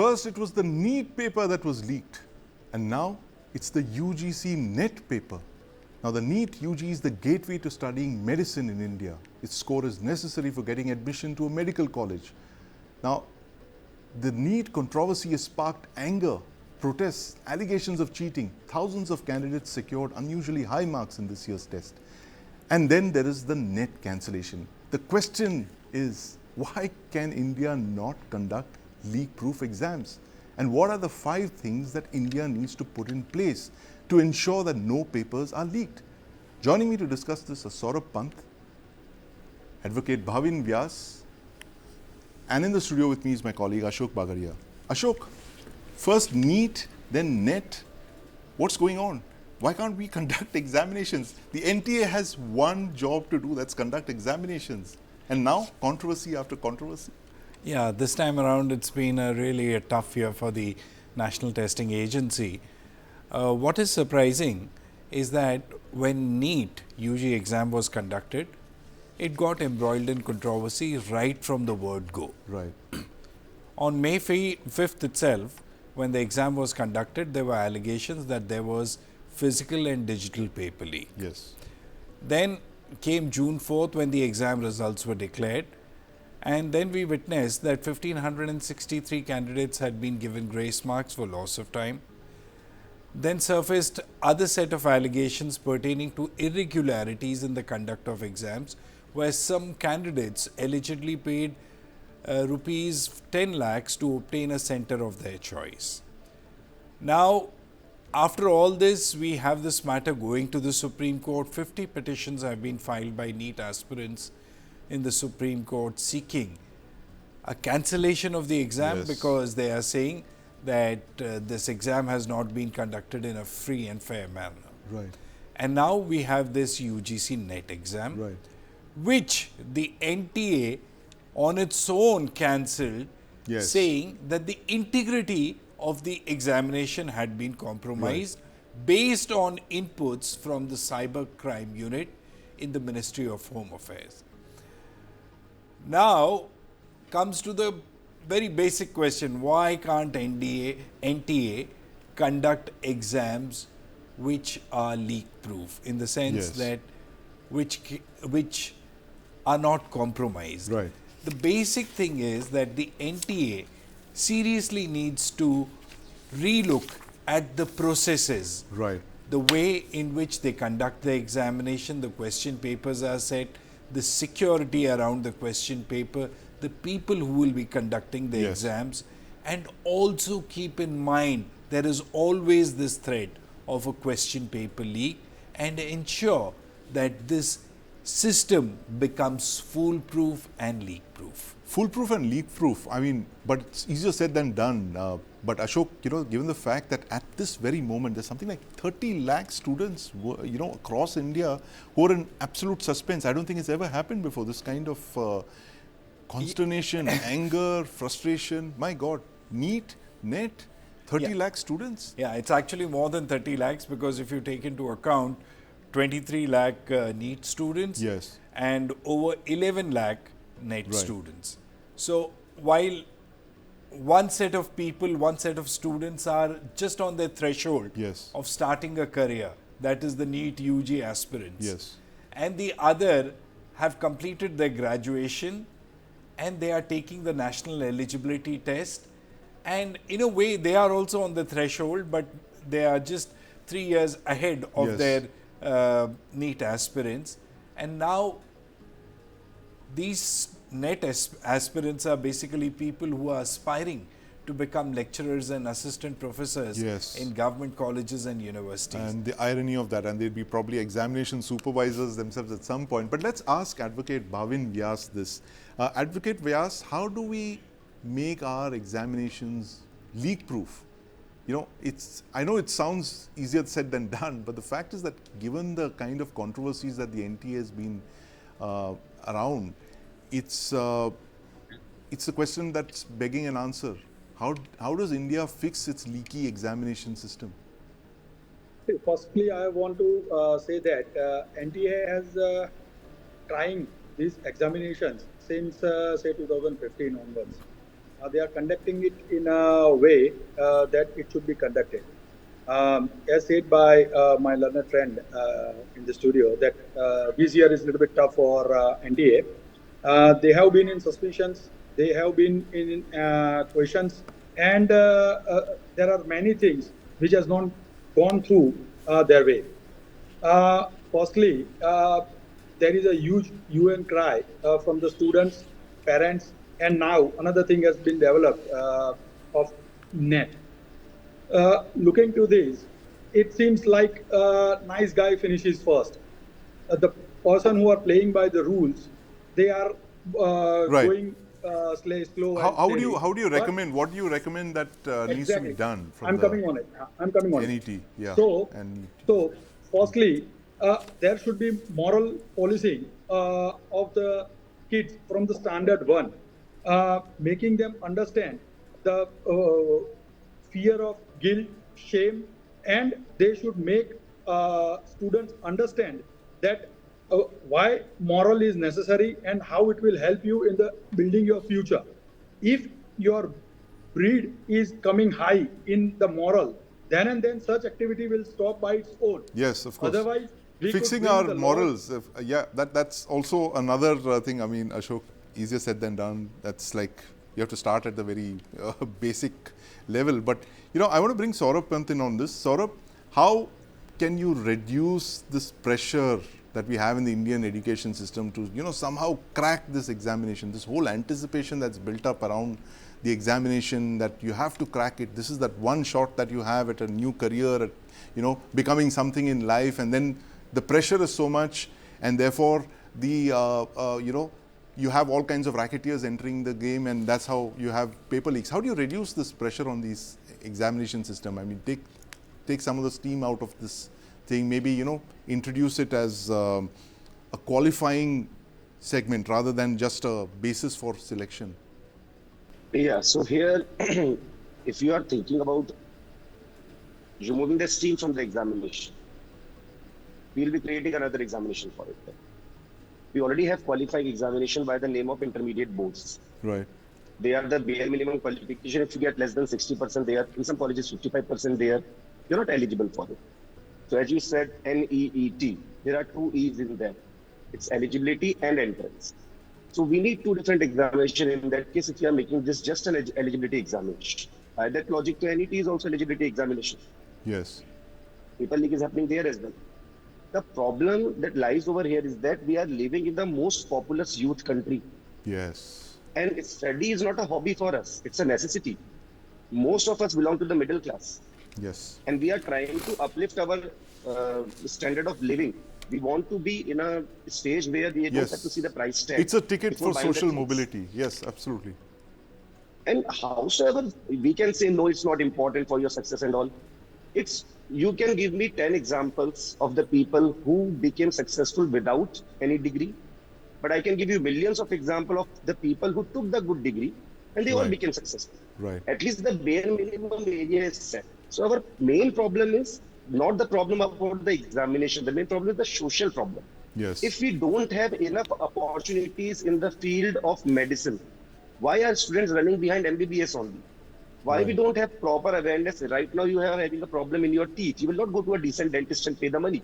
First, it was the NEET paper that was leaked, and now it's the UGC-NET paper. Now, the NEET-UG is the gateway to studying medicine in India. Its score is necessary for getting admission to a medical college. Now, the NEET controversy has sparked anger, protests, allegations of cheating. Thousands of candidates secured unusually high marks in this year's test. And then there is the NET cancellation. The question is, why can India not conduct leak-proof exams? And what are the 5 things that India needs to put in place to ensure that no papers are leaked? Joining me to discuss this are Saurabh Pant, Advocate Bhavin Vyas, and in the studio with me is my colleague Ashok Bagaria. Ashok, first NEET, then NET. What's going on? Why can't we conduct examinations? The NTA has one job to do, that's conduct examinations. And now, controversy after controversy. Yeah, this time around it's been really a tough year for the National Testing Agency. What is surprising is that when NEET-UG exam was conducted, it got embroiled in controversy right from the word go. Right. On May 5th itself, when the exam was conducted, there were allegations that there was physical and digital paper leak. Yes. Then came June 4th when the exam results were declared. And then we witnessed that 1,563 candidates had been given grace marks for loss of time. Then surfaced other set of allegations pertaining to irregularities in the conduct of exams, where some candidates allegedly paid rupees 10 lakhs to obtain a center of their choice. Now, after all this, we have this matter going to the Supreme Court. 50 petitions have been filed by NEET aspirants in the Supreme Court seeking a cancellation of the exam because they are saying that this exam has not been conducted in a free and fair manner. Right. And now we have this UGC-NET exam, which the NTA on its own cancelled, saying that the integrity of the examination had been compromised based on inputs from the cyber crime unit in the Ministry of Home Affairs. Now comes to the very basic question, why can't NTA conduct exams which are leak proof, in the sense that which are not compromised? Right. The basic thing is that the NTA seriously needs to relook at the processes, the way in which they conduct the examination, the question papers are set, the security around the question paper, the people who will be conducting the exams, and also keep in mind there is always this threat of a question paper leak, and ensure that this system becomes foolproof and leak-proof. Foolproof and leak-proof, I mean, but it's easier said than done. But Ashok, given the fact that at this very moment, there's something like 30 lakh students, across India who are in absolute suspense. I don't think it's ever happened before, this kind of consternation, anger, frustration. My God, NEET, NET, 30 lakh students? Yeah, it's actually more than 30 lakhs because if you take into account 23 lakh NEET students and over 11 lakh NET students. So while one set of people, one set of students are just on their threshold of starting a career, that is the NEET-UG aspirants, and the other have completed their graduation and they are taking the national eligibility test, and in a way they are also on the threshold, but they are just 3 years ahead of their NEET aspirants. And now these NET aspirants are basically people who are aspiring to become lecturers and assistant professors in government colleges and universities. And the irony of that, and they'd be probably examination supervisors themselves at some point. But let's ask Advocate Bhavin Vyas this. Advocate Vyas, how do we make our examinations leak-proof? I know it sounds easier said than done, but the fact is that given the kind of controversies that the NTA has been around, it's a question that's begging an answer. How does India fix its leaky examination system? Firstly, I want to say that NTA has trying these examinations since say 2015 onwards. they are conducting it in a way that it should be conducted. As said by my learned friend in the studio, that this year is a little bit tough for NDA. They have been in suspicions, they have been in questions, and there are many things which has not gone through their way. Firstly, there is a huge UN cry from the students, parents, and now another thing has been developed of NET. Looking to this, it seems like a nice guy finishes first. The person who are playing by the rules, they are Right. going slow and steady. How do you But recommend, what do you recommend that needs to be exactly, done from I'm the coming on it. I'm coming on it. NET? Yeah. So, And NET. so firstly, there should be moral policing of the kids from the standard one, making them understand the fear of guilt, shame, and they should make students understand that why moral is necessary and how it will help you in the building your future. If your breed is coming high in the moral, then and then such activity will stop by its own. Yes, of course. Otherwise, we could Fixing bring our the laws. morals, yeah, that's also another thing. I mean, Ashok, easier said than done. That's like, you have to start at the very basic level. But, you know, I want to bring Saurabh Pant in on this. Saurabh, how can you reduce this pressure that we have in the Indian education system to, you know, somehow crack this examination, this whole anticipation that's built up around the examination, that you have to crack it. This is that one shot that you have at a new career, at, you know, becoming something in life, and then the pressure is so much, and therefore the, you know, you have all kinds of racketeers entering the game, and that's how you have paper leaks. How do you reduce this pressure on these examination system? I mean, take some of the steam out of this thing, maybe, you know, introduce it as a qualifying segment rather than just a basis for selection. Yeah, so here, if you are thinking about removing the steam from the examination, we will be creating another examination for it. We already have qualifying examination by the name of intermediate boards. Right. They are the bare minimum qualification. If you get less than 60% there, in some colleges 55% there, you're not eligible for it. So as you said, NEET, there are two E's in there. It's eligibility and entrance. So we need two different examinations in that case if you are making this just an eligibility examination. By that logic, to NET is also eligibility examination. Yes. Paper leak is happening there as well. The problem that lies over here is that we are living in the most populous youth country. Yes. And study is not a hobby for us. It's a necessity. Most of us belong to the middle class. Yes. And we are trying to uplift our standard of living. We want to be in a stage where we don't have to see the price tag. It's a ticket for buying the social things. mobility. Yes, absolutely. And howsoever we can say, no, it's not important for your success and all. It's, you can give me 10 examples of the people who became successful without any degree. But I can give you millions of examples of the people who took the good degree and they all Right. became successful. Right. At least the bare minimum area is set. So our main problem is not the problem about the examination. The main problem is the social problem. Yes. If we don't have enough opportunities in the field of medicine, why are students running behind MBBS only? Why we Right. don't have proper awareness? Right now you are having a problem in your teeth. You will not go to a decent dentist and pay the money.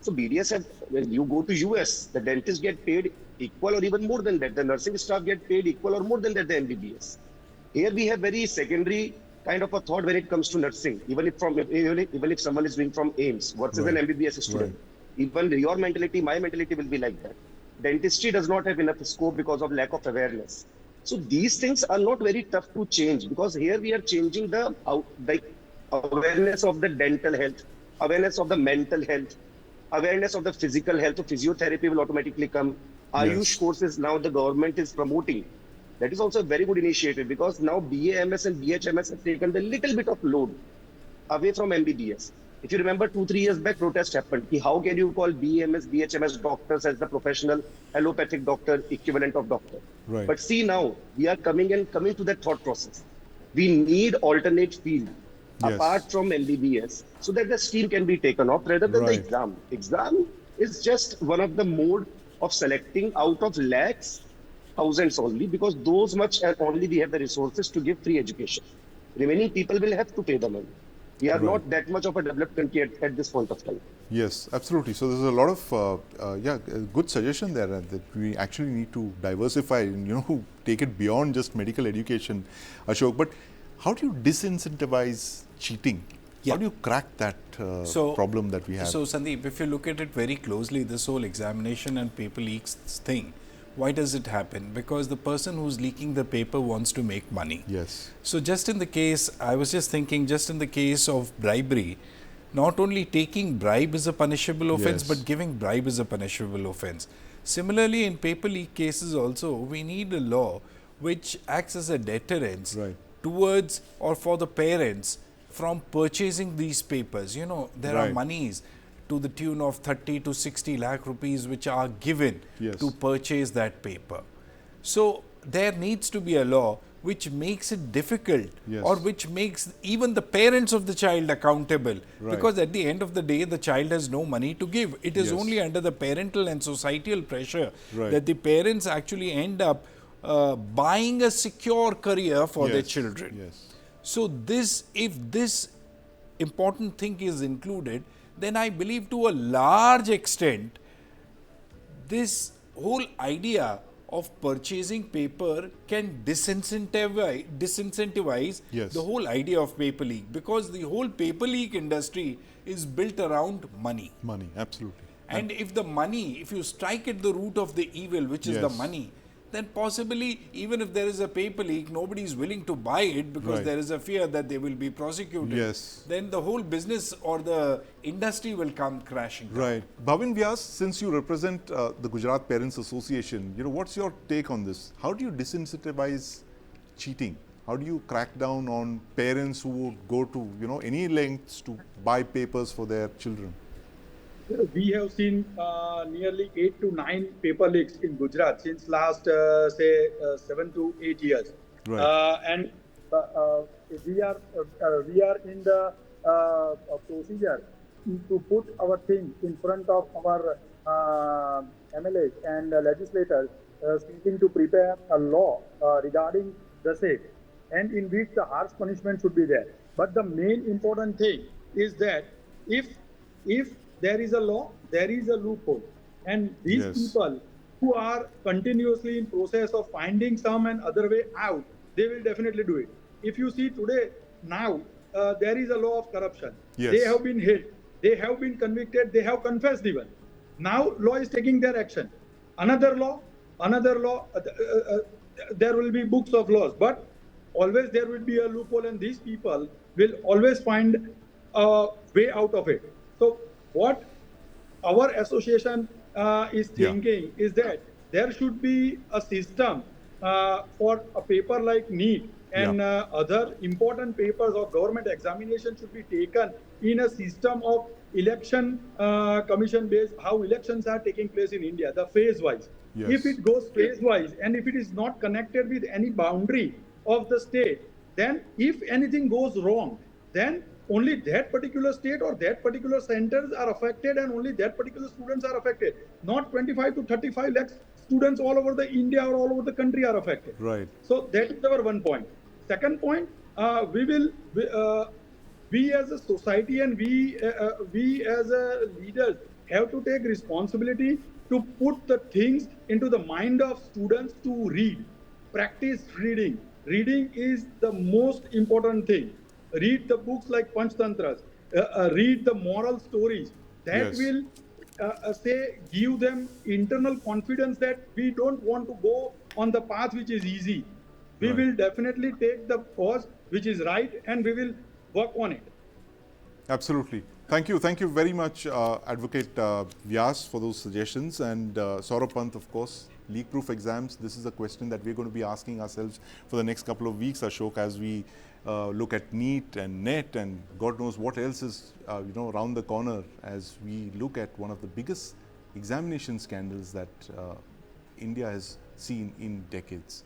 So BDS have, when you go to US, the dentists get paid equal or even more than that. The nursing staff get paid equal or more than that, the MBBS. Here we have very secondary kind of a thought when it comes to nursing. Even if someone is doing from AIMS versus an Right. MBBS student, even your mentality, my mentality will be like that. Dentistry does not have enough scope because of lack of awareness. So these things are not very tough to change because here we are changing the awareness of the dental health, awareness of the mental health, awareness of the physical health. So physiotherapy will automatically come. Ayush courses now the government is promoting. That is also a very good initiative because now BAMS and BHMS have taken the little bit of load away from MBBS. If you remember 2-3 years back, protest happened. How can you call BAMS, BHMS doctors as the professional allopathic doctor equivalent of doctor? Right. But see now, we are coming to that thought process. We need alternate field apart from MBBS so that the steam can be taken off rather than the Right. exam. Exam is just one of the mode of selecting out of lakhs thousands only, because those much only we have the resources to give free education. Remaining people will have to pay the money. We are Right. not that much of a developed country at this point of time. Yes, absolutely. So there's a lot of a good suggestion there that we actually need to diversify and take it beyond just medical education, Ashok. But how do you disincentivize cheating? How do you crack that problem that we have? So Sandeep, if you look at it very closely, this whole examination and paper leaks thing, why does it happen? Because the person who's leaking the paper wants to make money. Yes. So just in the case, I was just thinking, just in the case of bribery, not only taking bribe is a punishable offense, Yes. but giving bribe is a punishable offense. Similarly, in paper leak cases also, we need a law which acts as a deterrence Right. towards or for the parents from purchasing these papers. You know, there are Right. monies to the tune of 30 to 60 lakh rupees which are given Yes. to purchase that paper. So there needs to be a law which makes it difficult Yes. or which makes even the parents of the child accountable, Right. because at the end of the day the child has no money to give. It is Yes. only under the parental and societal pressure Right. that the parents actually end up buying a secure career for their Yes. children. Yes. So if this important thing is included, then I believe to a large extent this whole idea of purchasing paper can disincentivize Yes. the whole idea of paper leak, because the whole paper leak industry is built around money. Money, absolutely. And if the money, if you strike at the root of the evil, which is the Yes. money, then possibly even if there is a paper leak, nobody is willing to buy it because Right. there is a fear that they will be prosecuted. Yes. Then the whole business or the industry will come crashing down. Right. Bhavin Vyas, since you represent the Gujarat Parents Association, what's your take on this? How do you disincentivize cheating? How do you crack down on parents who would go to, any lengths to buy papers for their children? We have seen nearly 8 to 9 paper leaks in Gujarat since last, 7 to 8 years. Right. And we are in the procedure to put our thing in front of our MLAs and legislators, seeking to prepare a law regarding the same, and in which the harsh punishment should be there. But the main important thing is that if there is a law, there is a loophole, and these Yes. people who are continuously in process of finding some and other way out, they will definitely do it. If you see today, now there is a law of corruption. Yes. They have been hit, they have been convicted, they have confessed even. Now law is taking their action. Another law, there will be books of laws, but always there will be a loophole, and these people will always find a way out of it. So what our association is thinking is that there should be a system for a paper like NEET and other important papers of government examination should be taken in a system of election commission based, how elections are taking place in India, the phase wise. Yes. If it goes phase wise and if it is not connected with any boundary of the state, then if anything goes wrong, then only that particular state or that particular centers are affected, and only that particular students are affected. Not 25 to 35 lakh students all over the India or all over the country are affected. Right. So that is our one point. Second point, we as a society and we as a leaders have to take responsibility to put the things into the mind of students to read. Practice reading. Reading is the most important thing. Read the books like Panchtantras, read the moral stories. That Yes. will give them internal confidence that we don't want to go on the path which is easy. We Right. will definitely take the course which is right, and we will work on it. Absolutely. Thank you very much, Advocate Vyas, for those suggestions. And Saurabh Pant, of course, leak-proof exams. This is a question that we're going to be asking ourselves for the next couple of weeks, Ashok, as we look at NEET and NET and God knows what else is, around the corner, as we look at one of the biggest examination scandals that India has seen in decades.